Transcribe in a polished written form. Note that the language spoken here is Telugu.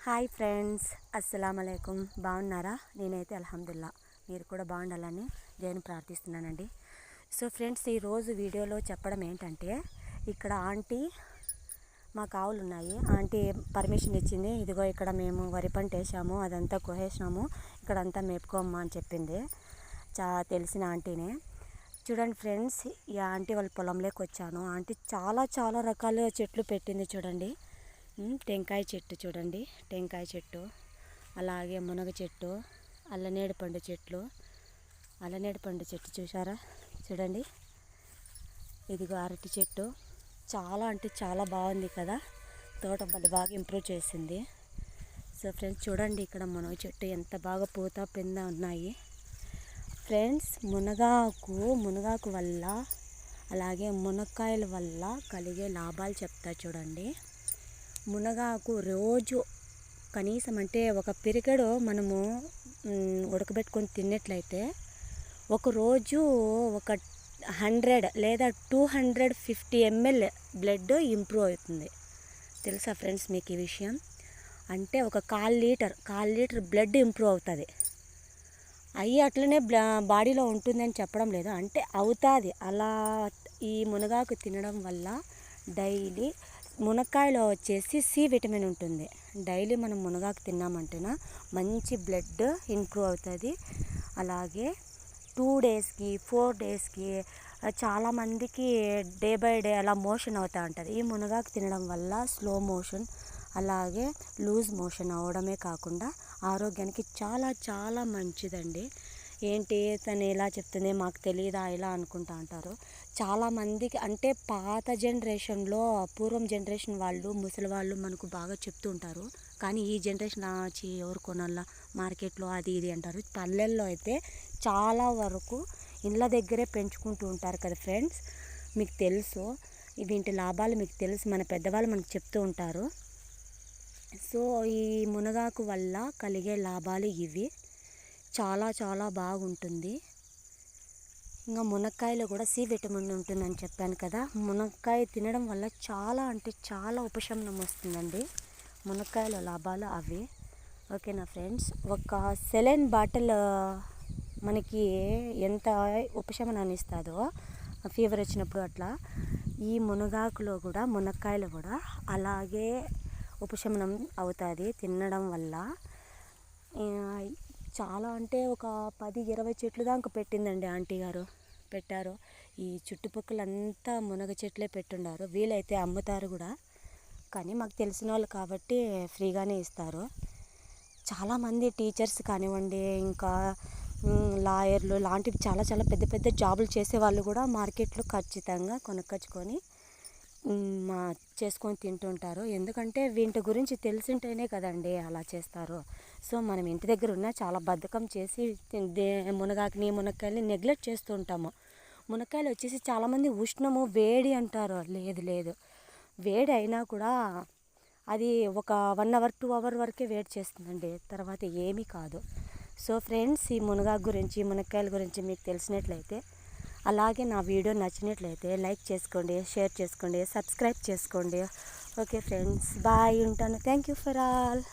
హాయ్ ఫ్రెండ్స్, అస్సలాము అలైకుం. బాగున్నారా? నేనైతే అల్హమ్దుల్లా, మీరు కూడా బాగుండాలని నేను ప్రార్థిస్తున్నానండి. సో ఫ్రెండ్స్, ఈరోజు వీడియోలో చెప్పడం ఏంటంటే, ఇక్కడ ఆంటీ మాకు ఆవులు ఉన్నాయి. ఆంటీ పర్మిషన్ ఇచ్చింది. ఇదిగో ఇక్కడ మేము వరి పంట వేసాము, అదంతా కోసేసినాము, ఇక్కడంతా మేపుకోమ్మా అని చెప్పింది. తెలిసిన ఆంటీనే. చూడండి ఫ్రెండ్స్, ఈ ఆంటీ వాళ్ళ పొలంలోకి వచ్చాను. ఆంటీ చాలా రకాల చెట్లు పెట్టింది. చూడండి, టెంకాయ చెట్టు చూడండి, టెంకాయ చెట్టు, అలాగే మునగ చెట్టు, అల్లనేడు పండు చెట్టు చూసారా? చూడండి, ఇదిగో అరటి చెట్టు. చాలా అంటే చాలా బాగుంది కదా, తోట బాగా ఇంప్రూవ్ చేసింది. సో ఫ్రెండ్స్ చూడండి, ఇక్కడ మునగ చెట్టు ఎంత బాగా పూత పింద ఉన్నాయి. ఫ్రెండ్స్, మునగాకు వల్ల అలాగే మునక్కాయల వల్ల కలిగే లాభాలు చెప్తా చూడండి. మునగాకు రోజు కనీసం అంటే ఒక పిరికెడు మనము ఉడకబెట్టుకొని తిన్నట్లయితే ఒకరోజు ఒక 100 లేదా 250 ml బ్లడ్ ఇంప్రూవ్ అవుతుంది. తెలుసా ఫ్రెండ్స్ మీకు ఈ విషయం? అంటే ఒక 1/4 లీటర్ బ్లడ్ ఇంప్రూవ్ అవుతుంది. అయ్యి అట్లనే బాడీలో ఉంటుందని చెప్పడం లేదు, అంటే అవుతుంది. అలా ఈ మునగాకు తినడం వల్ల డైలీ మునక్కాయలో వచ్చేసి సి విటమిన్ ఉంటుంది. డైలీ మనం మునగాకు తిన్నామంటేనా మంచి బ్లడ్ ఇంప్రూవ్ అవుతుంది. అలాగే 2 డేస్కి 4 డేస్కి చాలామందికి డే బై డే అలా మోషన్ అవుతూ ఉంటుంది. ఈ మునగాకు తినడం వల్ల స్లో మోషన్ అలాగే లూజ్ మోషన్ అవడమే కాకుండా ఆరోగ్యానికి చాలా మంచిదండి. ఏంటి తను ఇలా చెప్తుంది, మాకు తెలియదా ఇలా అనుకుంటా అంటారు చాలామందికి. అంటే పాత జనరేషన్లో, పూర్వం జనరేషన్ వాళ్ళు, ముసలి వాళ్ళు మనకు బాగా చెప్తూ ఉంటారు. కానీ ఈ జనరేషన్ వచ్చి ఎవరు కొనాలా, మార్కెట్లో అది ఇది అంటారు. పల్లెల్లో అయితే చాలా వరకు ఇళ్ళ దగ్గరే పెంచుకుంటూ ఉంటారు కదా ఫ్రెండ్స్. మీకు తెలుసు, వీటి లాభాలు మీకు తెలుసు, మన పెద్దవాళ్ళు మనకు చెప్తూ ఉంటారు. సో ఈ మునగాకు వల్ల కలిగే లాభాలు ఇవి. చాలా బాగుంటుంది. ఇంకా మునక్కాయలో కూడా సి విటమిన్ ఉంటుందని చెప్పాను కదా. మునక్కాయ తినడం వల్ల చాలా అంటే చాలా ఉపశమనం వస్తుందండి. మునక్కాయలో లాభాలు అవి. ఓకేనా ఫ్రెండ్స్? ఒక సెలైన్ బాటిల్ మనకి ఎంత ఉపశమనాన్ని ఇస్తుందో ఫీవర్ వచ్చినప్పుడు అట్లా, ఈ మునక్కాయలో కూడా అలాగే ఉపశమనం అవుతుంది తినడం వల్ల. చాలా అంటే ఒక 10-20 చెట్లు దాకా పెట్టిందండి ఆంటీ గారు. పెట్టారు. ఈ చుట్టుపక్కలంతా మునగ చెట్లే పెట్టున్నారు. వీలైతే అమ్ముతారు కూడా, కానీ మాకు తెలిసిన వాళ్ళు కాబట్టి ఫ్రీగానే ఇస్తారు. చాలామంది టీచర్స్ కానివ్వండి, ఇంకా లాయర్లు లాంటివి చాలా పెద్ద జాబులు చేసే వాళ్ళు కూడా మార్కెట్లో ఖచ్చితంగా కొనుక్కొచ్చుకొని చేసుకొని తింటుంటారు. ఎందుకంటే వీటి గురించి తెలిసింటేనే కదండి అలా చేస్తారు. సో మనం ఇంటి దగ్గర ఉన్న చాలా బద్ధకం చేసి మునక్కాయల్ని నెగ్లెక్ట్ చేస్తూ ఉంటాము. మునక్కాయలు వచ్చేసి చాలామంది ఉష్ణము వేడి అంటారు. లేదు, వేడి అయినా కూడా అది ఒక 1 hour 2 hour వరకే వేడి చేస్తుందండి, తర్వాత ఏమీ కాదు. సో ఫ్రెండ్స్, ఈ మునక్కాయల గురించి మీకు తెలిసినట్లయితే, అలాగే నా వీడియో నచ్చినట్లయితే లైక్ చేసుకోండి, షేర్ చేసుకోండి, సబ్స్క్రైబ్ చేసుకోండి. ఓకే ఫ్రెండ్స్, బాయ్, ఉంటాను. Thank you for all.